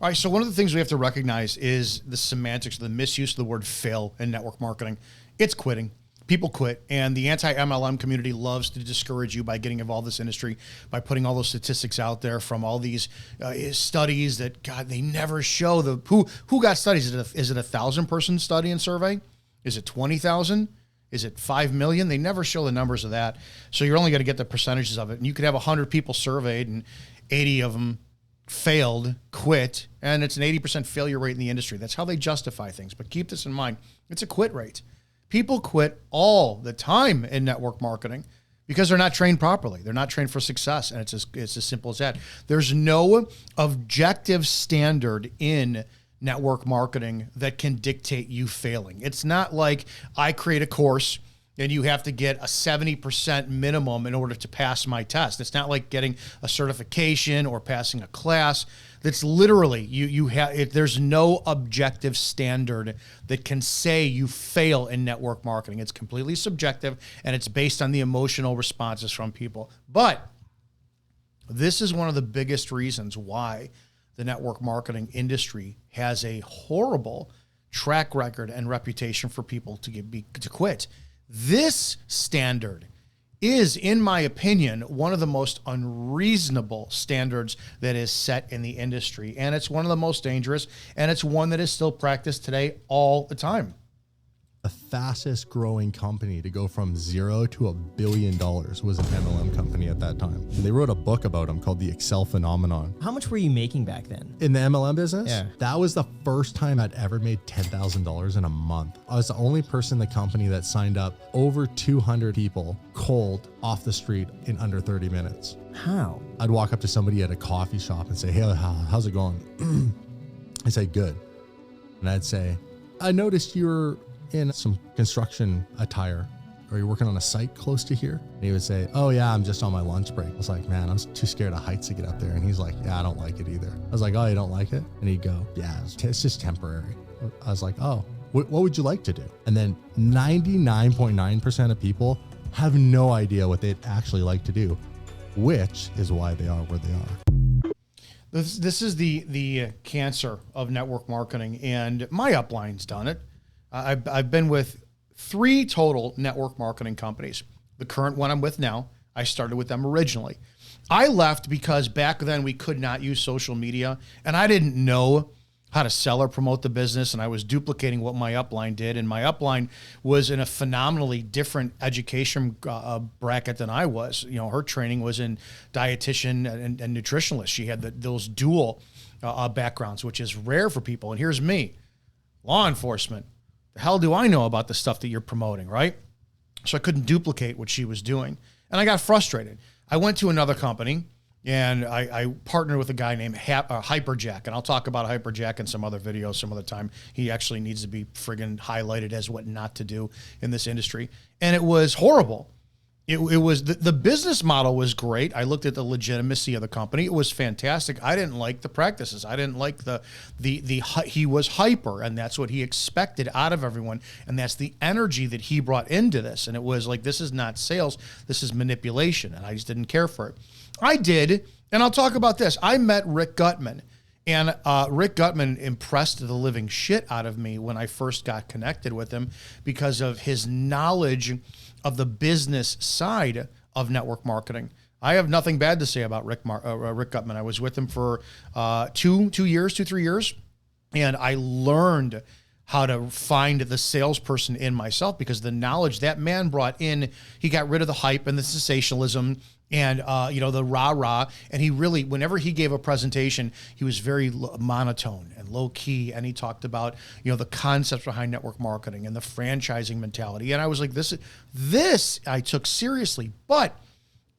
All right, so one of the things we have to recognize is the semantics, the misuse of the word fail in network marketing. It's quitting. People quit, and the anti-MLM community loves to discourage you by getting involved in this industry, by putting all those statistics out there from all these studies that, God, they never show who got studies. Is it a 1,000-person study and survey? Is it 20,000? Is it 5 million? They never show the numbers of that. So you're only going to get the percentages of it. And you could have 100 people surveyed and 80 of them failed, quit, and it's an 80% failure rate in the industry. That's how they justify things. But keep this in mind. It's a quit rate. People quit all the time in network marketing because they're not trained properly. They're not trained for success. And it's as simple as that. There's no objective standard in network marketing that can dictate you failing. It's not like I create a course and you have to get a 70% minimum in order to pass my test. It's not like getting a certification or passing a class. That's literally, there's no objective standard that can say you fail in network marketing. It's completely subjective, and it's based on the emotional responses from people. But this is one of the biggest reasons why the network marketing industry has a horrible track record and reputation for people to quit. This standard is, in my opinion, one of the most unreasonable standards that is set in the industry. And it's one of the most dangerous, and it's one that is still practiced today all the time. The fastest growing company to go from 0 to $1 billion was an MLM company at that time. And they wrote a book about them called The Excel Phenomenon. How much were you making back then? In the MLM business? Yeah. That was the first time I'd ever made $10,000 in a month. I was the only person in the company that signed up over 200 people cold off the street in under 30 minutes. How? I'd walk up to somebody at a coffee shop and say, hey, how's it going? I'd say, good. And I'd say, I noticed you're in some construction attire. Are you working on a site close to here? And he would say, oh yeah, I'm just on my lunch break. I was like, man, I'm too scared of heights to get up there. And he's like, yeah, I don't like it either. I was like, oh, you don't like it? And he'd go, yeah, it's just temporary. I was like, oh, what would you like to do? And then 99.9% of people have no idea what they'd actually like to do, which is why they are where they are. This is the cancer of network marketing, and my upline's done it. I've been with 3 total network marketing companies. The current one I'm with now, I started with them originally. I left because back then we could not use social media, and I didn't know how to sell or promote the business, and I was duplicating what my upline did, and my upline was in a phenomenally different education bracket than I was. You know, her training was in dietitian and nutritionalist. She had those dual backgrounds, which is rare for people. And here's me, law enforcement. The hell do I know about the stuff that you're promoting, right? So I couldn't duplicate what she was doing. And I got frustrated. I went to another company, and I partnered with a guy named Hyperjack. And I'll talk about Hyperjack in some other videos some other time. He actually needs to be friggin' highlighted as what not to do in this industry. And it was horrible. It was the business model was great. I looked at the legitimacy of the company. It was fantastic. I didn't like the practices. I didn't like he was hyper, and that's what he expected out of everyone. And that's the energy that he brought into this. And it was like, this is not sales. This is manipulation. And I just didn't care for it. I did. And I'll talk about this. I met Rick Gutman, and Rick Gutman impressed the living shit out of me when I first got connected with him because of his knowledge of the business side of network marketing. I have nothing bad to say about Rick Gutman. I was with him for 3 years, and I learned how to find the salesperson in myself because the knowledge that man brought in, he got rid of the hype and the sensationalism and the rah-rah. And he really, whenever he gave a presentation, he was very monotone and low-key. And he talked about, the concepts behind network marketing and the franchising mentality. And I was like, this I took seriously. But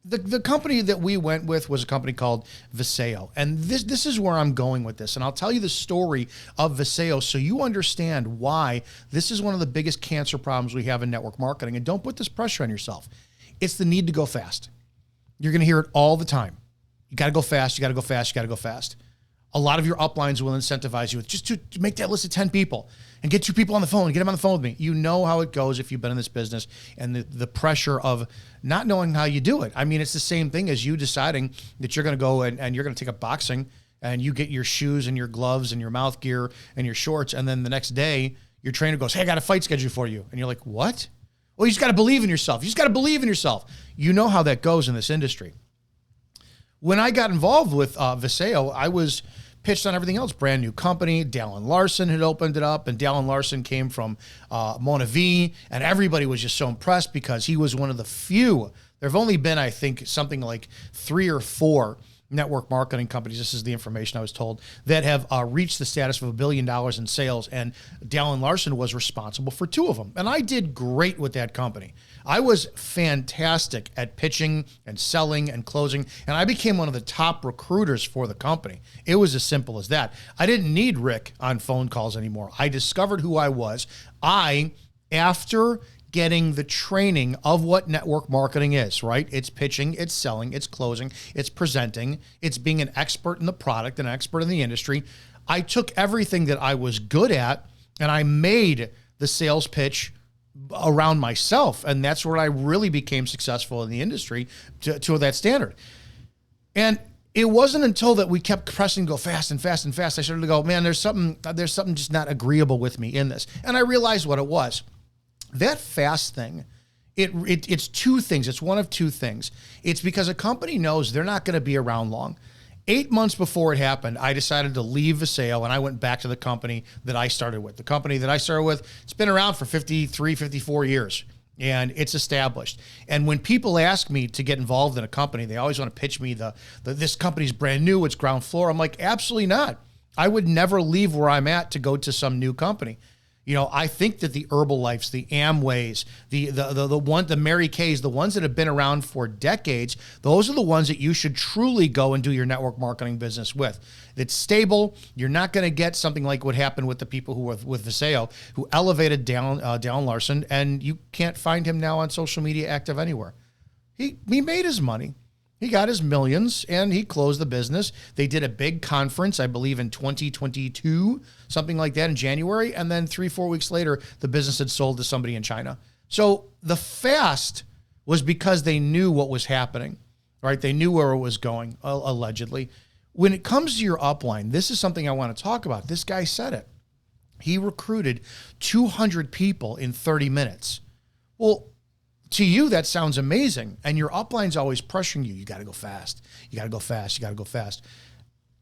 the company that we went with was a company called Viseo. And this is where I'm going with this. And I'll tell you the story of Viseo so you understand why this is one of the biggest cancer problems we have in network marketing. And don't put this pressure on yourself. It's the need to go fast. You're going to hear it all the time. You got to go fast. You got to go fast. You got to go fast. A lot of your uplines will incentivize you with just to make that list of 10 people and get 2 people on the phone. Get them on the phone with me. You know how it goes if you've been in this business and the pressure of not knowing how you do it. I mean, it's the same thing as you deciding that you're going to go and you're going to take up boxing and you get your shoes and your gloves and your mouth gear and your shorts. And then the next day your trainer goes, hey, I got a fight scheduled for you. And you're like, what? Well, you just got to believe in yourself. You just got to believe in yourself. You know how that goes in this industry. When I got involved with Viseo, I was pitched on everything else. Brand new company. Dallin Larson had opened it up, and Dallin Larson came from Mona V, and everybody was just so impressed because he was one of the few. There have only been, I think, something like 3 or 4 network marketing companies, this is the information I was told, that have reached the status of $1 billion in sales, and Dallin Larson was responsible for 2 of them. And I did great with that company. I was fantastic at pitching and selling and closing, and I became one of the top recruiters for the company. It was as simple as that. I didn't need Rick on phone calls anymore. I discovered who I was. After getting the training of what network marketing is, right? It's pitching, it's selling, it's closing, it's presenting, it's being an expert in the product, an expert in the industry. I took everything that I was good at and I made the sales pitch around myself. And that's where I really became successful in the industry to that standard. And it wasn't until that we kept pressing go fast and fast and fast, I started to go, man, there's something just not agreeable with me in this. And I realized what it was. That fast thing, it's 2 things. It's one of 2 things. It's because a company knows they're not going to be around long. 8 months before it happened, I decided to leave Viseo and I went back to the company that I started with. The company that I started with, it's been around for 53, 54 years and it's established. And when people ask me to get involved in a company, they always want to pitch me this company's brand new, it's ground floor. I'm like, absolutely not. I would never leave where I'm at to go to some new company. You know, I think that the Herbalifes, the Amways, the Mary Kays, the ones that have been around for decades, those are the ones that you should truly go and do your network marketing business with. It's stable. You're not going to get something like what happened with the people who were with Viseo, who elevated Dallin Larson, and you can't find him now on social media active anywhere. He made his money. He got his millions and he closed the business. They did a big conference, I believe in 2022, something like that in January. And then 3-4 weeks later, the business had sold to somebody in China. So the fast was because they knew what was happening, right? They knew where it was going, allegedly. When it comes to your upline, this is something I want to talk about. This guy said it. He recruited 200 people in 30 minutes. Well, to you, that sounds amazing. And your upline's always pressuring you. You got to go fast. You got to go fast. You got to go fast.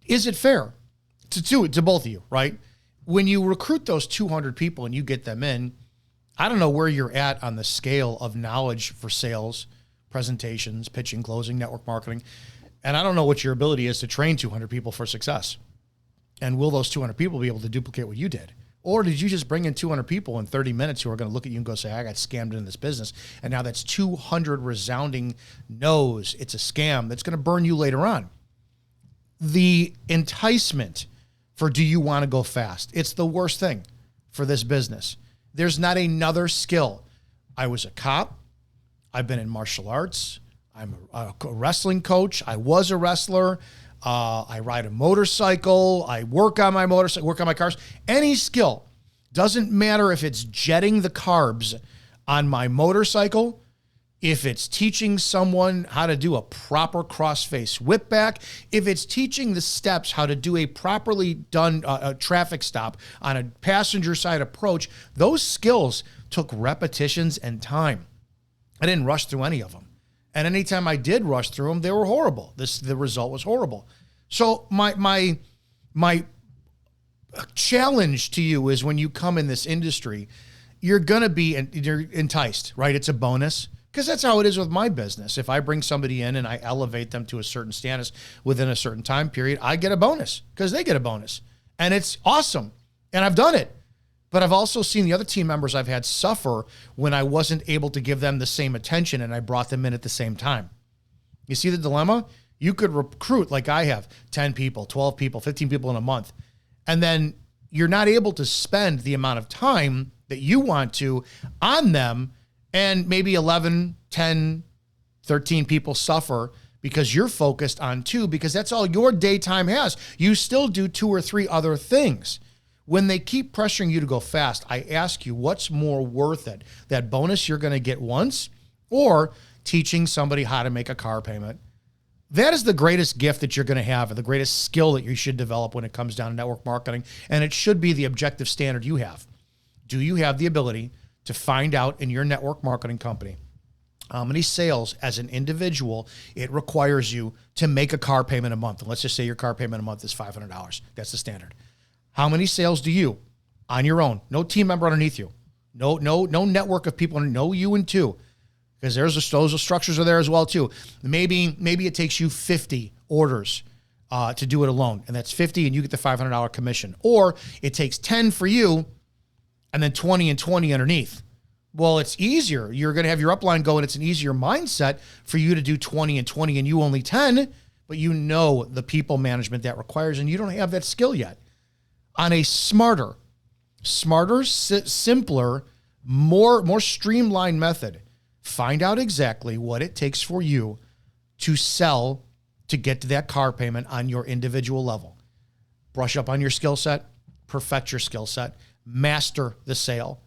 Is it fair to both of you, right? When you recruit those 200 people and you get them in, I don't know where you're at on the scale of knowledge for sales, presentations, pitching, closing, network marketing. And I don't know what your ability is to train 200 people for success. And will those 200 people be able to duplicate what you did? Or did you just bring in 200 people in 30 minutes who are going to look at you and go say, I got scammed in this business. And now that's 200 resounding no's. It's a scam that's going to burn you later on. The enticement for do you want to go fast? It's the worst thing for this business. There's not another skill. I was a cop. I've been in martial arts. I'm a wrestling coach. I was a wrestler. I ride a motorcycle. I work on my motorcycle, work on my cars. Any skill. Doesn't matter if it's jetting the carbs on my motorcycle, if it's teaching someone how to do a proper cross-face whip back, if it's teaching the steps how to do a properly done traffic stop on a passenger side approach, those skills took repetitions and time. I didn't rush through any of them. And anytime I did rush through them, they were horrible. The result was horrible. So my challenge to you is when you come in this industry, you're enticed, right? It's a bonus because that's how it is with my business. If I bring somebody in and I elevate them to a certain status within a certain time period, I get a bonus because they get a bonus. And it's awesome. And I've done it. But I've also seen the other team members I've had suffer when I wasn't able to give them the same attention and I brought them in at the same time. You see the dilemma? You could recruit, like I have, 10 people, 12 people, 15 people in a month. And then you're not able to spend the amount of time that you want to on them. And maybe 11, 10, 13 people suffer because you're focused on 2, because that's all your daytime has. You still do 2 or 3 other things. When they keep pressuring you to go fast, I ask you, what's more worth it? That bonus you're going to get once, or teaching somebody how to make a car payment, That is the greatest gift that you're going to have, or the greatest skill that you should develop when it comes down to network marketing. And it should be the objective standard you have. Do you have the ability to find out in your network marketing company how many sales as an individual it requires you to make a car payment a month? And let's just say your car payment a month is $500. That's the standard. How many sales do you, on your own, no team member underneath you, no network of people, no you and two, because those structures are there as well too. Maybe it takes you 50 orders to do it alone, and that's 50, and you get the $500 commission. Or it takes 10 for you, and then 20 and 20 underneath. Well, it's easier. You're going to have your upline go, and it's an easier mindset for you to do 20 and 20, and you only 10, but you know the people management that requires, and you don't have that skill yet. On a smarter, simpler, more streamlined method, find out exactly what it takes for you to sell to get to that car payment on your individual level. Brush up on your skill set, perfect your skill set, master the sale.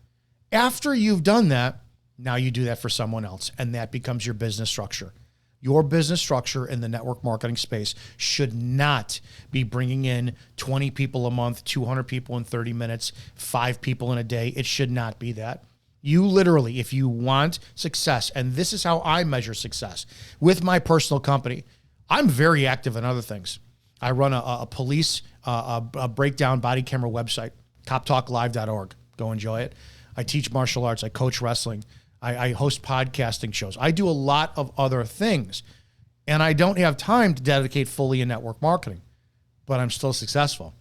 After you've done that, now you do that for someone else, and that becomes your business structure. Your business structure in the network marketing space should not be bringing in 20 people a month, 200 people in 30 minutes, 5 people in a day. It should not be that. You literally, if you want success, and this is how I measure success with my personal company, I'm very active in other things. I run a police a breakdown body camera website, coptalklive.org. Go enjoy it. I teach martial arts. I coach wrestling. I host podcasting shows. I do a lot of other things, and I don't have time to dedicate fully in network marketing, but I'm still successful.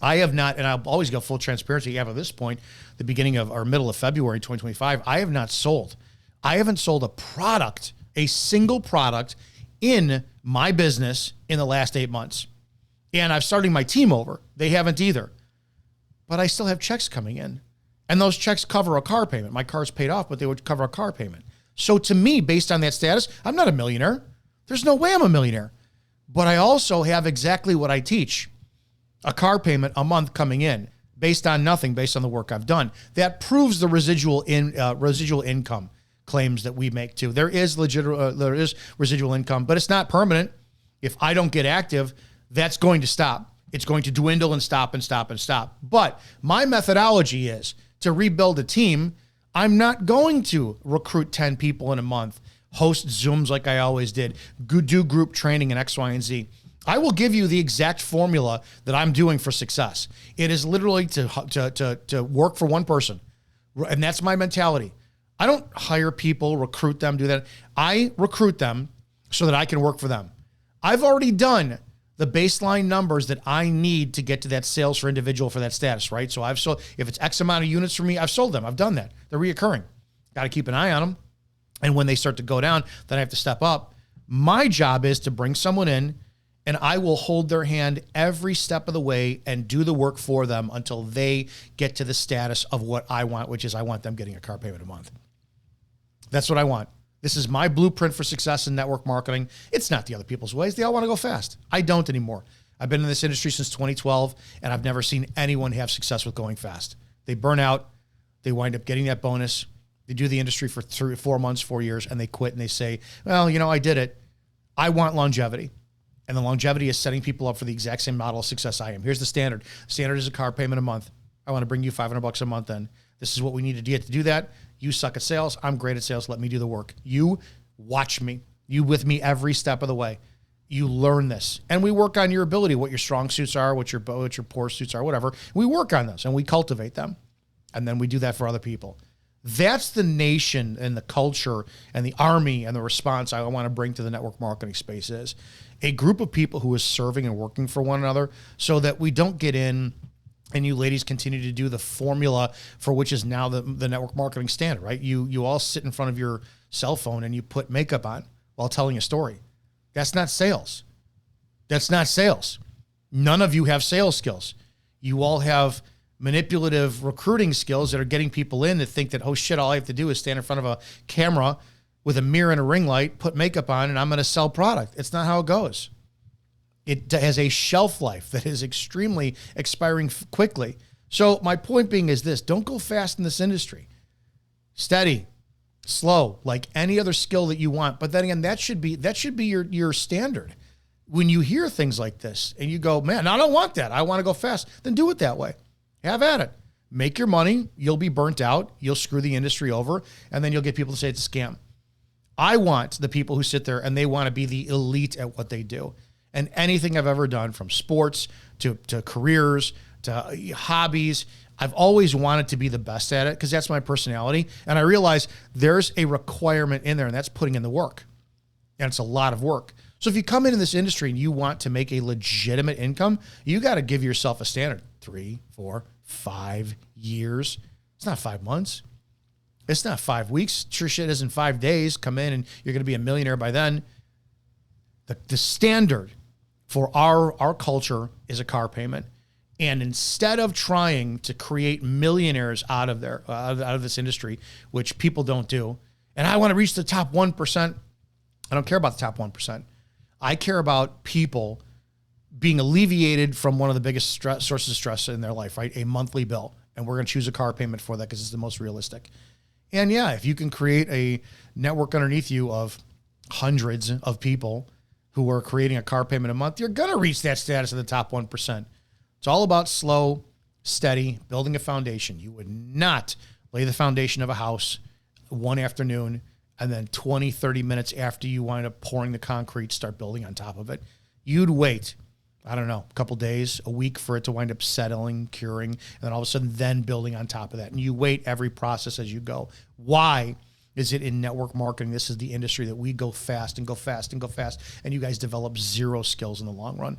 I have not, and I'll always go full transparency. You have at this point, the beginning of or middle of February 2025, I have not sold. I haven't sold a product, a single product in my business in the last 8 months. And I'm starting my team over. They haven't either. But I still have checks coming in. And those checks cover a car payment. My car's paid off, but they would cover a car payment. So to me, based on that status, I'm not a millionaire. There's no way I'm a millionaire. But I also have exactly what I teach. A car payment a month coming in based on nothing, based on the work I've done. That proves the residual income claims that we make too. There is residual income, but it's not permanent. If I don't get active, that's going to stop. It's going to dwindle and stop and stop and stop. But my methodology is to rebuild a team. I'm not going to recruit 10 people in a month, host Zooms like I always did, do group training in X, Y, and Z. I will give you the exact formula that I'm doing for success. It is literally to work for one person. And that's my mentality. I don't hire people, recruit them, do that. I recruit them so that I can work for them. I've already done the baseline numbers that I need to get to that sales for individual for that status, right? So I've sold, if it's X amount of units for me, I've sold them. I've done that. They're reoccurring. Got to keep an eye on them. And when they start to go down, then I have to step up. My job is to bring someone in, and I will hold their hand every step of the way and do the work for them until they get to the status of what I want, which is I want them getting a car payment a month. That's what I want. This is my blueprint for success in network marketing. It's not the other people's ways. They all want to go fast. I don't anymore. I've been in this industry since 2012, and I've never seen anyone have success with going fast. They burn out. They wind up getting that bonus. They do the industry for 3 or 4 months, 4 years, and they quit, and they say, well, I did it. I want longevity. And the longevity is setting people up for the exact same model of success I am. Here's the standard. Standard is a car payment a month. I want to bring you $500 a month then. This is what we need to get to do that. You suck at sales. I'm great at sales. Let me do the work. You watch me. You with me every step of the way. You learn this. And we work on your ability, what your strong suits are, what your poor suits are, whatever. We work on those and we cultivate them. And then we do that for other people. That's the nation and the culture and the army and the response I want to bring to the network marketing space is a group of people who is serving and working for one another so that we don't get in and you ladies continue to do the formula for which is now the network marketing standard, right? You all sit in front of your cell phone and you put makeup on while telling a story. That's not sales. That's not sales. None of you have sales skills. You all have manipulative recruiting skills that are getting people in that think that, oh shit, all I have to do is stand in front of a camera with a mirror and a ring light, put makeup on, and I'm going to sell product. It's not how it goes. It has a shelf life that is extremely expiring quickly. So my point being is this, don't go fast in this industry. Steady, slow, like any other skill that you want. But then again, that should be your standard. When you hear things like this and you go, man, I don't want that. I want to go fast. Then do it that way. Have at it. Make your money. You'll be burnt out. You'll screw the industry over. And then you'll get people to say it's a scam. I want the people who sit there and they want to be the elite at what they do. And anything I've ever done, from sports to careers to hobbies, I've always wanted to be the best at it because that's my personality. And I realize there's a requirement in there, and that's putting in the work. And it's a lot of work. So if you come into this industry and you want to make a legitimate income, you got to give yourself a standard. 3, 4, 5 years. It's not 5 months. It's not 5 weeks. Sure shit isn't 5 days. Come in and you're going to be a millionaire by then. The standard for our culture is a car payment. And instead of trying to create millionaires out of this industry, which people don't do, and I want to reach the top 1%, I don't care about the top 1%. I care about people being alleviated from one of the biggest sources of stress in their life, right? A monthly bill. And we're going to choose a car payment for that because it's the most realistic. And yeah, if you can create a network underneath you of hundreds of people who are creating a car payment a month, you're going to reach that status of the top 1%. It's all about slow, steady, building a foundation. You would not lay the foundation of a house one afternoon and then 20, 30 minutes after you wind up pouring the concrete, start building on top of it. You'd wait, I don't know, a couple days, a week for it to wind up settling, curing, and then all of a sudden then building on top of that. And you wait every process as you go. Why is it in network marketing? This is the industry that we go fast and go fast and go fast, and you guys develop zero skills in the long run.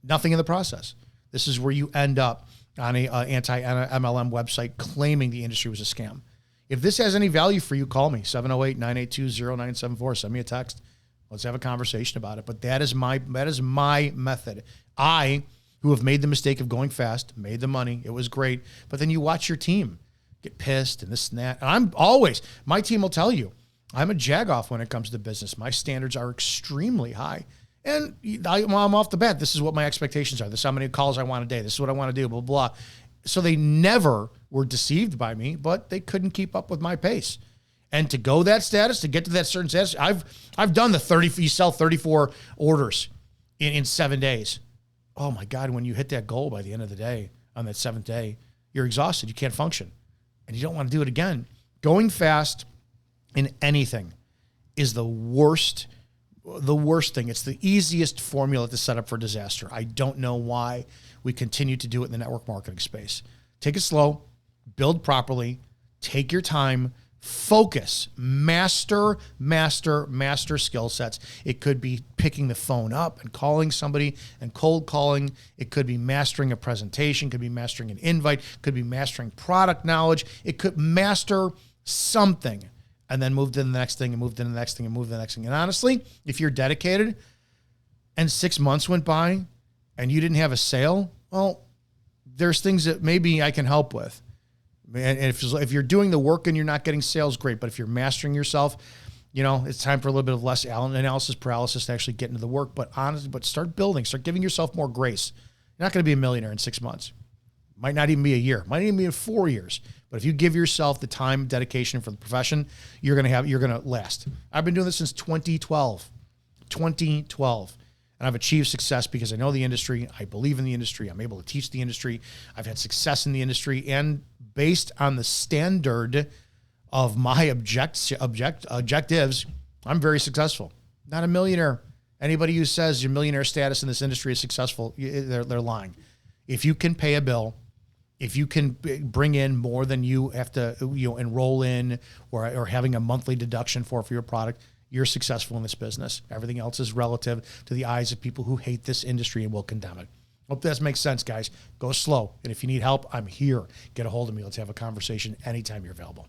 Nothing in the process. This is where you end up on a anti-MLM website claiming the industry was a scam. If this has any value for you, call me, 708-982-0974. Send me a text. Let's have a conversation about it. But that is my method. I, who have made the mistake of going fast, made the money. It was great. But then you watch your team get pissed and this and that. And my team will tell you, I'm a jagoff when it comes to business. My standards are extremely high. And I'm off the bat. This is what my expectations are. This is how many calls I want a day. This is what I want to do, blah, blah, blah. So they never were deceived by me, but they couldn't keep up with my pace. And to go that status, to get to that certain status, I've done the 30, you sell 34 orders in 7 days. Oh my God, when you hit that goal by the end of the day, on that 7th day, you're exhausted. You can't function. And you don't want to do it again. Going fast in anything is the worst thing. It's the easiest formula to set up for disaster. I don't know why we continue to do it in the network marketing space. Take it slow, build properly, take your time, focus, master skill sets. It could be picking the phone up and calling somebody and cold calling. It could be mastering a presentation, could be mastering an invite, could be mastering product knowledge. It could master something and then move to the next thing and move to the next thing and move to the next thing. And honestly, if you're dedicated and 6 months went by and you didn't have a sale, well, there's things that maybe I can help with. And if you're doing the work and you're not getting sales, great. But if you're mastering yourself, it's time for a little bit of less analysis paralysis to actually get into the work. But honestly, start building, start giving yourself more grace. You're not going to be a millionaire in 6 months. Might not even be a year. Might even be 4 years. But if you give yourself the time, dedication for the profession, you're going to last. I've been doing this since 2012. And I've achieved success because I know the industry. I believe in the industry. I'm able to teach the industry. I've had success in the industry. And based on the standard of my objectives, I'm very successful. Not a millionaire. Anybody who says your millionaire status in this industry is successful, they're lying. If you can pay a bill, if you can bring in more than you have to enroll in or having a monthly deduction for your product, you're successful in this business. Everything else is relative to the eyes of people who hate this industry and will condemn it. Hope this makes sense, guys. Go slow. And if you need help, I'm here. Get a hold of me. Let's have a conversation anytime you're available.